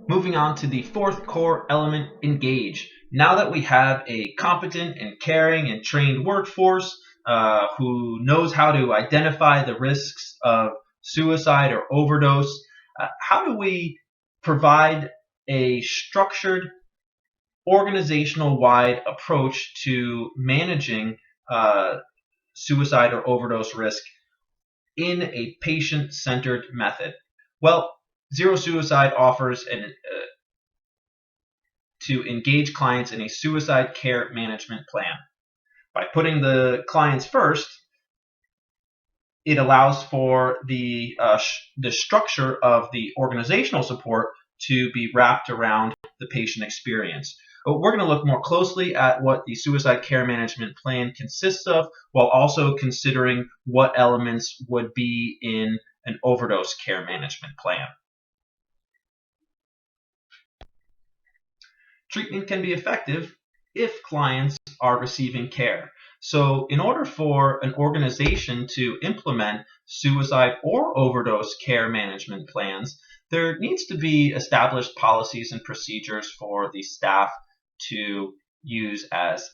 Moving on to the fourth core element, engage. Now that we have a competent and caring and trained workforce who knows how to identify the risks of suicide or overdose, how do we provide a structured, organizational-wide approach to managing suicide or overdose risk in a patient-centered method? Well, Zero Suicide offers to engage clients in a suicide care management plan. By putting the clients first, it allows for the structure of the organizational support to be wrapped around the patient experience. But we're going to look more closely at what the suicide care management plan consists of, while also considering what elements would be in an overdose care management plan. Treatment can be effective if clients are receiving care. So in order for an organization to implement suicide or overdose care management plans, there needs to be established policies and procedures for the staff to use as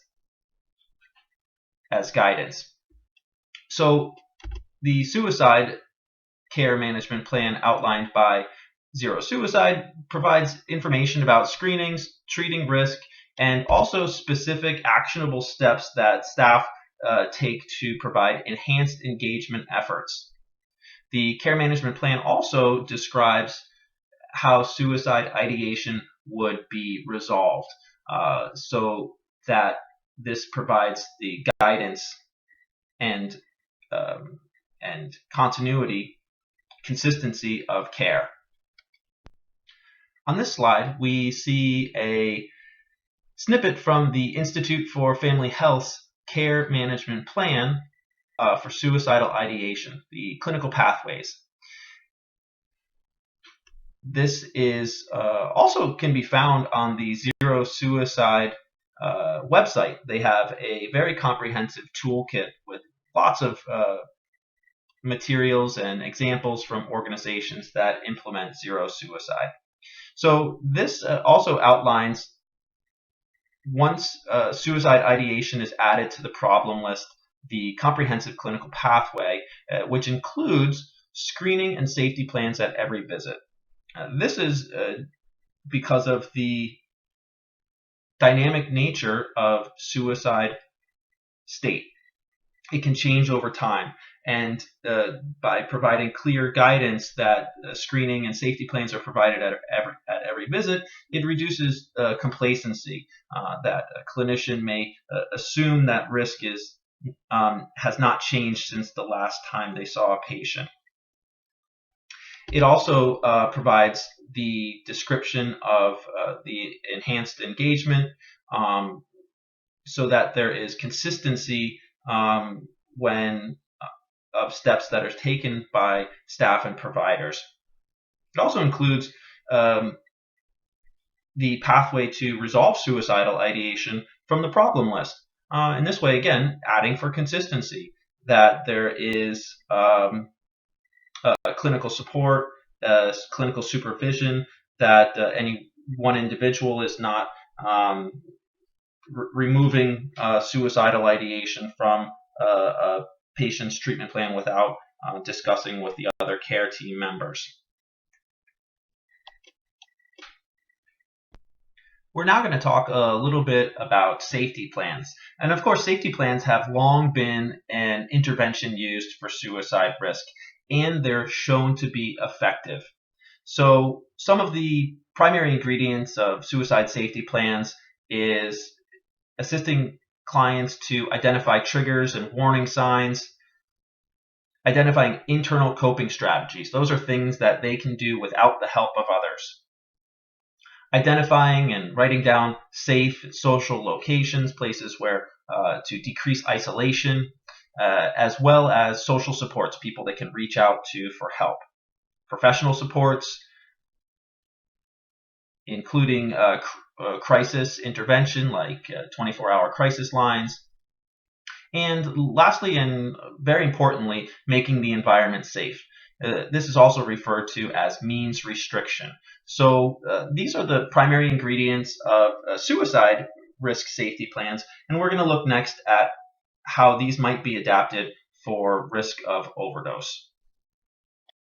guidance. So the suicide care management plan outlined by Zero Suicide provides information about screenings, treating risk, and also specific actionable steps that staff take to provide enhanced engagement efforts. The care management plan also describes how suicide ideation would be resolved, so that this provides the guidance and continuity, consistency of care. On this slide, we see a snippet from the Institute for Family Health's care management plan for suicidal ideation, the clinical pathways. This is also can be found on the Zero Suicide website. They have a very comprehensive toolkit with lots of materials and examples from organizations that implement Zero Suicide. So this also outlines, once suicide ideation is added to the problem list, the comprehensive clinical pathway, which includes screening and safety plans at every visit. This is because of the dynamic nature of suicide state. It can change over time. And by providing clear guidance that screening and safety plans are provided at every visit, it reduces complacency, that a clinician may assume that risk has not changed since the last time they saw a patient. It also provides the description of the enhanced engagement, so that there is consistency when of steps that are taken by staff and providers. It also includes the pathway to resolve suicidal ideation from the problem list. In this way, again, adding for consistency, that there is clinical support, clinical supervision, that any one individual is not removing suicidal ideation from a patient's treatment plan without discussing with the other care team members. We're now going to talk a little bit about safety plans. And of course, safety plans have long been an intervention used for suicide risk, and they're shown to be effective. So some of the primary ingredients of suicide safety plans is assisting clients to identify triggers and warning signs, identifying internal coping strategies. Those are things that they can do without the help of others. Identifying and writing down safe social locations, places where to decrease isolation, as well as social supports, people they can reach out to for help. Professional supports, including crisis intervention like 24-hour crisis lines. And lastly, and very importantly, making the environment safe. This is also referred to as means restriction. So these are the primary ingredients of suicide risk safety plans, and we're going to look next at how these might be adapted for risk of overdose.